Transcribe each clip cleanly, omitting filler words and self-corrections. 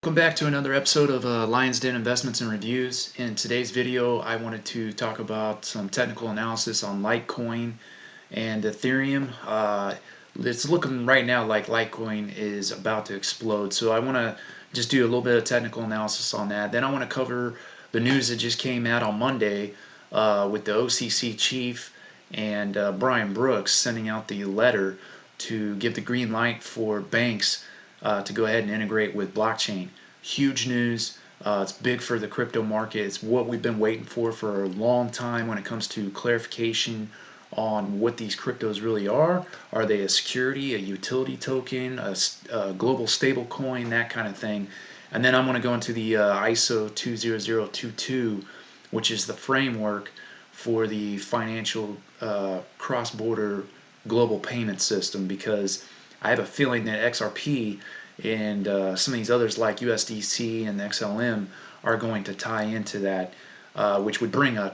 Welcome back to another episode of Lions Den Investments and Reviews. In today's video, I wanted to talk about some technical analysis on Litecoin and Ethereum. It's looking right now like Litecoin is about to explode, so I want to just do a little bit of technical analysis on that. Then I want to cover the news that just came out on Monday with the OCC chief and Brian Brooks sending out the letter to give the green light for banks to go ahead and integrate with blockchain. Huge news. It's big for the crypto market. It's what we've been waiting for a long time when it comes to clarification on what these cryptos really are. Are they a security, a utility token, a global stable coin, that kind of thing. And then I'm going to go into the ISO 20022, which is the framework for the financial cross-border global payment system, because I have a feeling that XRP and some of these others like USDC and XLM are going to tie into that, which would bring a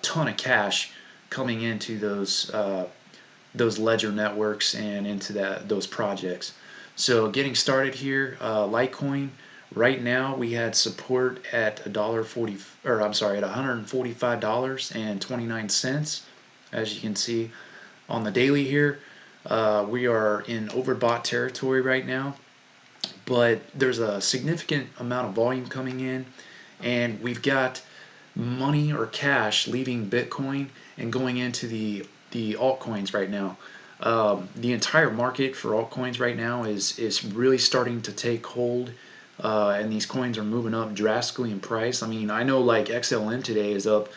ton of cash coming into those ledger networks and into those projects. So getting started here, Litecoin. Right now we had support at $1.40, or I'm sorry, at $145.29, as you can see on the daily here. We are in overbought territory right now, but there's a significant amount of volume coming in, and we've got money or cash leaving Bitcoin and going into the altcoins right now. The entire market for altcoins right now is really starting to take hold, and these coins are moving up drastically in price. I mean, I know like XLM today is up,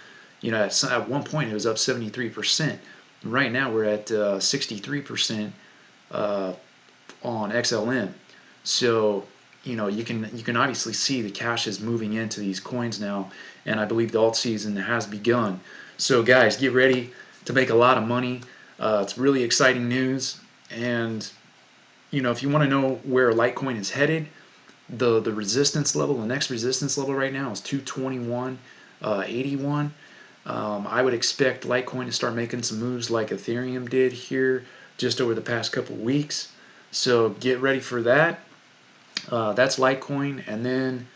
at one point it was up 73%. Right now we're at 63% on XLM. So you can obviously see the cash is moving into these coins now, and I believe the alt season has begun. So guys, get ready to make a lot of money. It's really exciting news, and if you want to know where Litecoin is headed, the resistance level, the next resistance level right now is 221.81. I would expect Litecoin to start making some moves like Ethereum did here just over the past couple weeks. So get ready for that. That's Litecoin. And then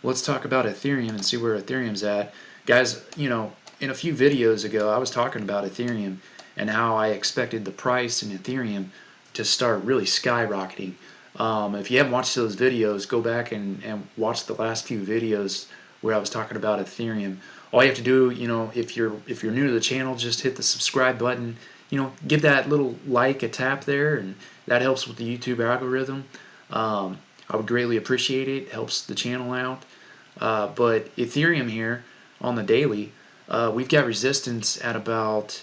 let's talk about Ethereum and see where Ethereum's at. Guys, in a few videos ago, I was talking about Ethereum and how I expected the price in Ethereum to start really skyrocketing. If you haven't watched those videos, go back and watch the last few videos where I was talking about Ethereum. All you have to do, if you're new to the channel, just hit the subscribe button. Give that little like a tap there, and that helps with the YouTube algorithm. I would greatly appreciate it. It helps the channel out. But Ethereum here on the daily, we've got resistance at about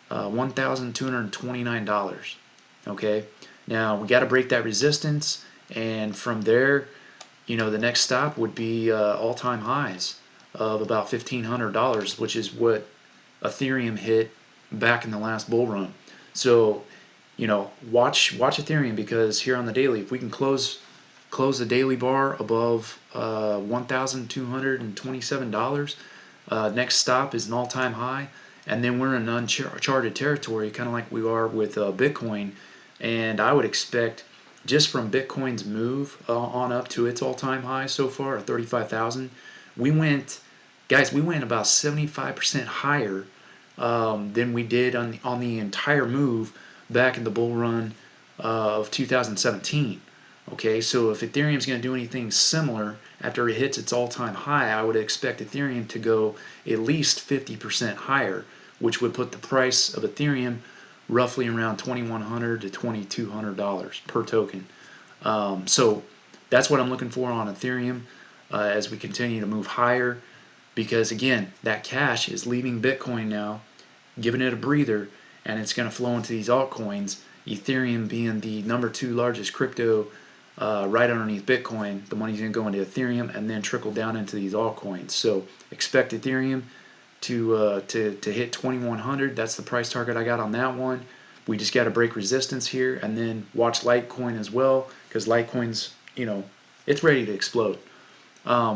$1,229. Okay, now we got to break that resistance, and from there, the next stop would be all-time highs of about $1,500, which is what Ethereum hit back in the last bull run. So, watch Ethereum, because here on the daily, if we can close the daily bar above $1,227, next stop is an all-time high, and then we're in uncharted territory, kind of like we are with Bitcoin. And I would expect, just from Bitcoin's move on up to its all-time high so far at 35,000, we went about 75% higher than we did on the entire move back in the bull run of 2017. Okay, so if Ethereum's going to do anything similar after it hits its all-time high, I would expect Ethereum to go at least 50% higher, which would put the price of Ethereum roughly around $2,100 to $2,200 per token. So that's what I'm looking for on Ethereum as we continue to move higher, because again, that cash is leaving Bitcoin now, giving it a breather, and it's going to flow into these altcoins. Ethereum being the number 2 largest crypto right underneath Bitcoin, the money's going to go into Ethereum and then trickle down into these altcoins. So expect Ethereum to hit 2,100. That's the price target I got on that one. We just got to break resistance here, and then watch Litecoin as well, because Litecoin's, it's ready to explode.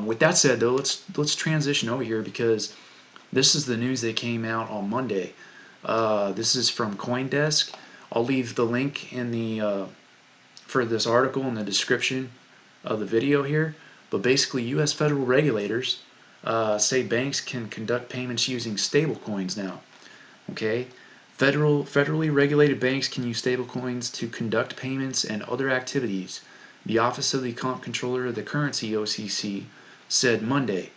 With that said, though, let's transition over here, because this is the news that came out on Monday. This is from CoinDesk. I'll leave the link in the for this article in the description of the video here, but basically US federal regulators say banks can conduct payments using stablecoins now. Okay, federally regulated banks can use stablecoins to conduct payments and other activities. The Office of the Comptroller of the Currency (OCC) said Monday.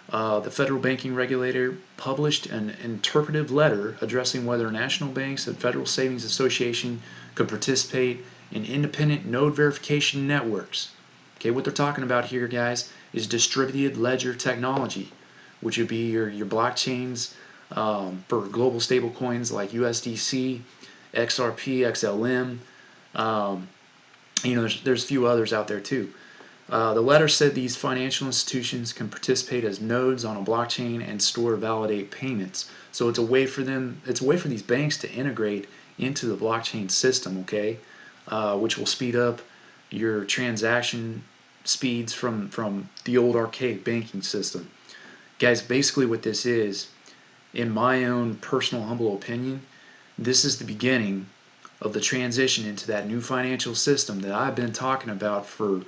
The federal banking regulator published an interpretive letter addressing whether national banks and Federal Savings Association could participate in independent node verification networks. Okay, what they're talking about here, guys, is distributed ledger technology, which would be your blockchains for global stable coins like USDC, XRP, XLM. There's a few others out there too. The letter said these financial institutions can participate as nodes on a blockchain and store validate payments. So it's a way for them. It's a way for these banks to integrate into the blockchain system. Okay, which will speed up your transaction speeds from the old archaic banking system. Guys, basically what this is, in my own personal humble opinion, this is the beginning of the transition into that new financial system that I've been talking about for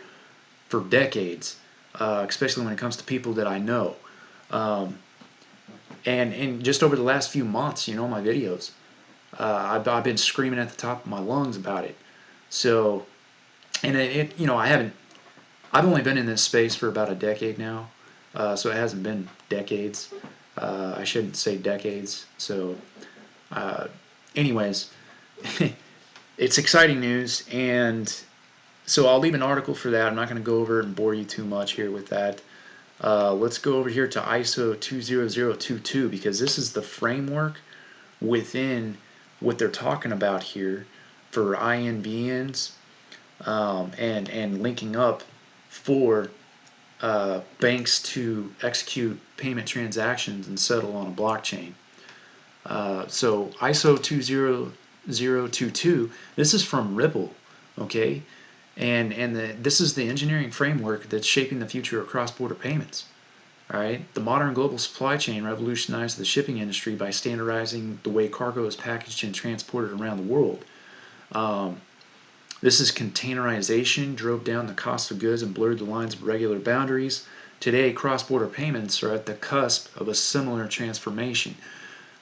decades, especially when it comes to people that I know. And just over the last few months, my videos, I've been screaming at the top of my lungs about it. So, and I've only been in this space for about a decade now, so it hasn't been decades. I shouldn't say decades. So, anyways, it's exciting news, and so I'll leave an article for that. I'm not going to go over it and bore you too much here with that. Let's go over here to ISO 20022, because this is the framework within what they're talking about here for INBNs and linking up for banks to execute payment transactions and settle on a blockchain. So ISO 20022, this is from Ripple, okay? And this is the engineering framework that's shaping the future of cross-border payments. All right, the modern global supply chain revolutionized the shipping industry by standardizing the way cargo is packaged and transported around the world. This is containerization, drove down the cost of goods and blurred the lines of regular boundaries. Today, cross-border payments are at the cusp of a similar transformation.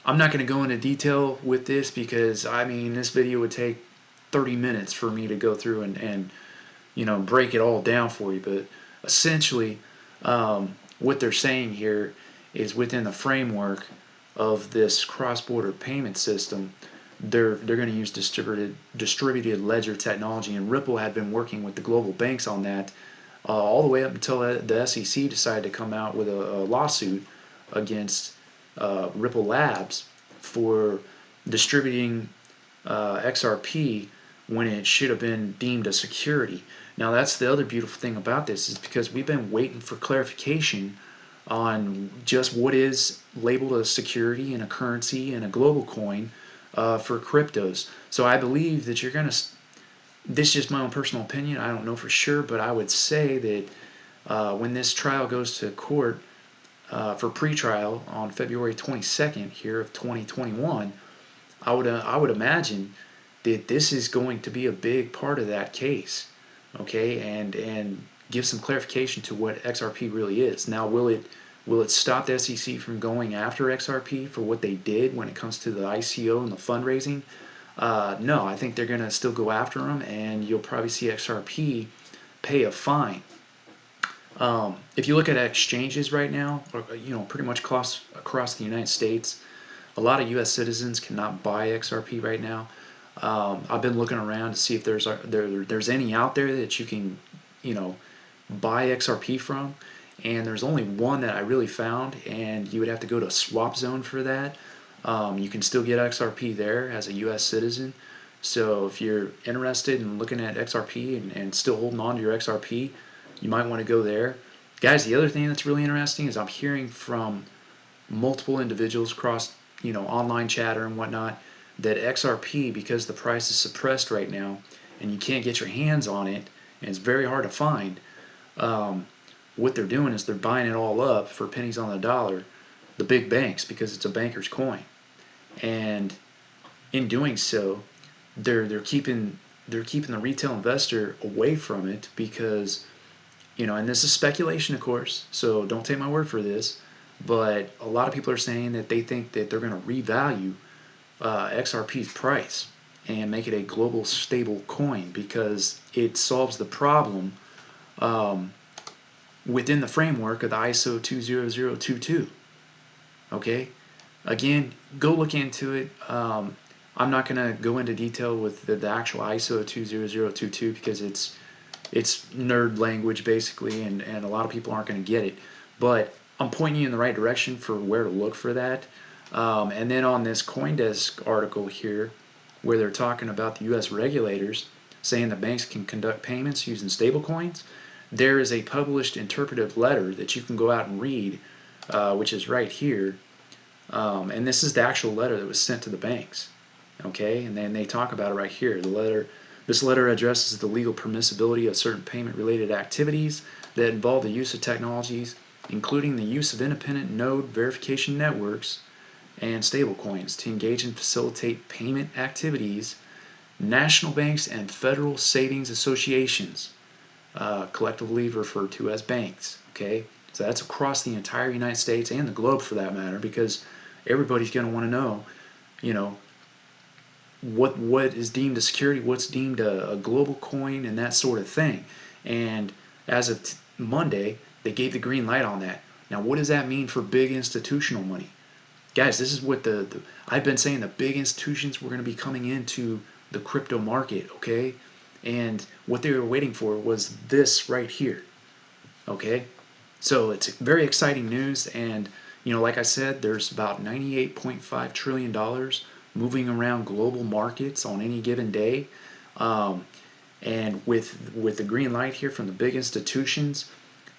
I'm not going to go into detail with this because, this video would take 30 minutes for me to go through and break it all down for you. But essentially, what they're saying here is within the framework of this cross-border payment system, they're going to use distributed ledger technology, and Ripple had been working with the global banks on that all the way up until the SEC decided to come out with a lawsuit against Ripple Labs for distributing XRP when it should have been deemed a security. Now that's the other beautiful thing about this, is because we've been waiting for clarification on just what is labeled a security and a currency and a global coin for cryptos. So I believe that you're going to, this is just my own personal opinion, I don't know for sure, but I would say that when this trial goes to court for pretrial on February 22nd here of 2021, I would imagine that this is going to be a big part of that case, okay, and give some clarification to what XRP really is. Now, will it stop the SEC from going after XRP for what they did when it comes to the ICO and the fundraising? No, I think they're going to still go after them, and you'll probably see XRP pay a fine. If you look at exchanges right now, pretty much across the United States, a lot of U.S. citizens cannot buy XRP right now. I've been looking around to see if there's any out there that you can, buy XRP from, and there's only one that I really found, and you would have to go to Swap Zone for that. You can still get XRP there as a U.S. citizen. So if you're interested in looking at XRP and still holding on to your XRP, you might want to go there. Guys, the other thing that's really interesting is I'm hearing from multiple individuals across, online chatter and whatnot, that XRP, because the price is suppressed right now and you can't get your hands on it and it's very hard to find, what they're doing is they're buying it all up for pennies on the dollar, the big banks, because it's a banker's coin. And in doing so, they're keeping the retail investor away from it, because and this is speculation, of course, so don't take my word for this, but a lot of people are saying that they think that they're going to revalue XRP's price and make it a global stable coin because it solves the problem within the framework of the ISO 20022. Okay? Again, go look into it. I'm not going to go into detail with the actual ISO 20022 because it's nerd language basically, and a lot of people aren't going to get it. But I'm pointing you in the right direction for where to look for that. And then on this CoinDesk article here, where they're talking about the US regulators saying that banks can conduct payments using stablecoins, there is a published interpretive letter that you can go out and read, which is right here. And this is the actual letter that was sent to the banks. Okay, and then they talk about it right here. This letter addresses the legal permissibility of certain payment-related activities that involve the use of technologies, including the use of independent node verification networks and stablecoins to engage and facilitate payment activities. National banks and federal savings associations, collectively referred to as banks. Okay, so that's across the entire United States and the globe for that matter, because everybody's going to want to know, you know, what is deemed a security, what's deemed a global coin, and that sort of thing. And as of Monday, they gave the green light on that. Now, what does that mean for big institutional money? Guys, this is what I've been saying, the big institutions were going to be coming into the crypto market, okay? And what they were waiting for was this right here, okay? So it's very exciting news, and like I said, there's about $98.5 trillion moving around global markets on any given day. And with the green light here from the big institutions,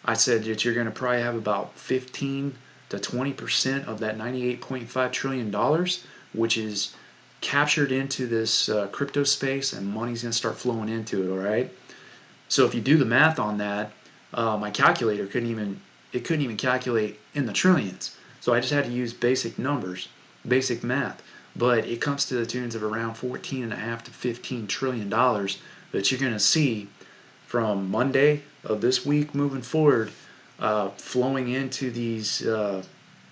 I said that you're going to probably have about 15 to 20% of that $98.5 trillion, which is captured into this crypto space, and money's going to start flowing into it, all right? So if you do the math on that, my calculator couldn't even calculate in the trillions. So I just had to use basic numbers, basic math. But it comes to the tunes of around $14.5 to $15 trillion that you're going to see from Monday of this week moving forward, flowing into these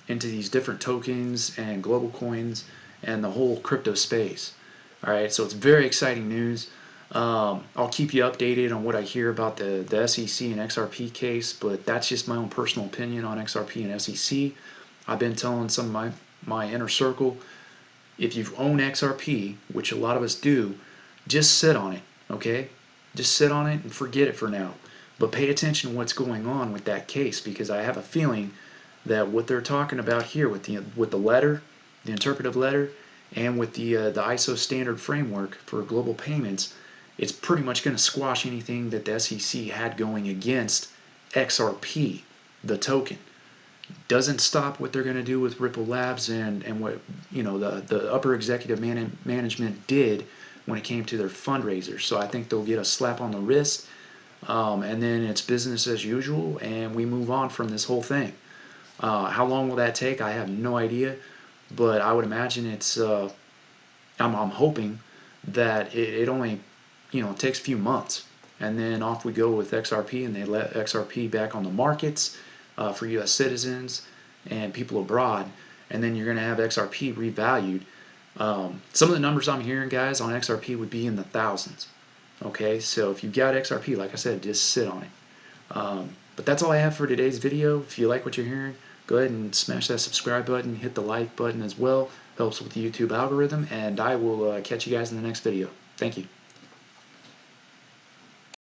different tokens and global coins and the whole crypto space. All right, so it's very exciting news. I'll keep you updated on what I hear about the SEC and XRP case, but that's just my own personal opinion on XRP and SEC. I've been telling some of my inner circle, if you own XRP, which a lot of us do, just sit on it, okay? Just sit on it and forget it for now. But pay attention to what's going on with that case, because I have a feeling that what they're talking about here with the letter, the interpretive letter, and with the ISO standard framework for global payments, it's pretty much going to squash anything that the SEC had going against XRP, the token. Doesn't stop what they're going to do with Ripple Labs and what the upper executive management did when it came to their fundraisers. So I think they'll get a slap on the wrist, and then it's business as usual, and we move on from this whole thing. How long will that take? I have no idea, but I would imagine it's. I'm hoping that it only takes a few months, and then off we go with XRP, and they let XRP back on the markets for U.S. citizens and people abroad, and then you're going to have XRP revalued. Some of the numbers I'm hearing, guys, on XRP would be in the thousands. Okay, so if you've got XRP, like I said, just sit on it. But that's all I have for today's video. If you like what you're hearing, go ahead and smash that subscribe button, hit the like button as well. Helps with the YouTube algorithm, and I will catch you guys in the next video. Thank you.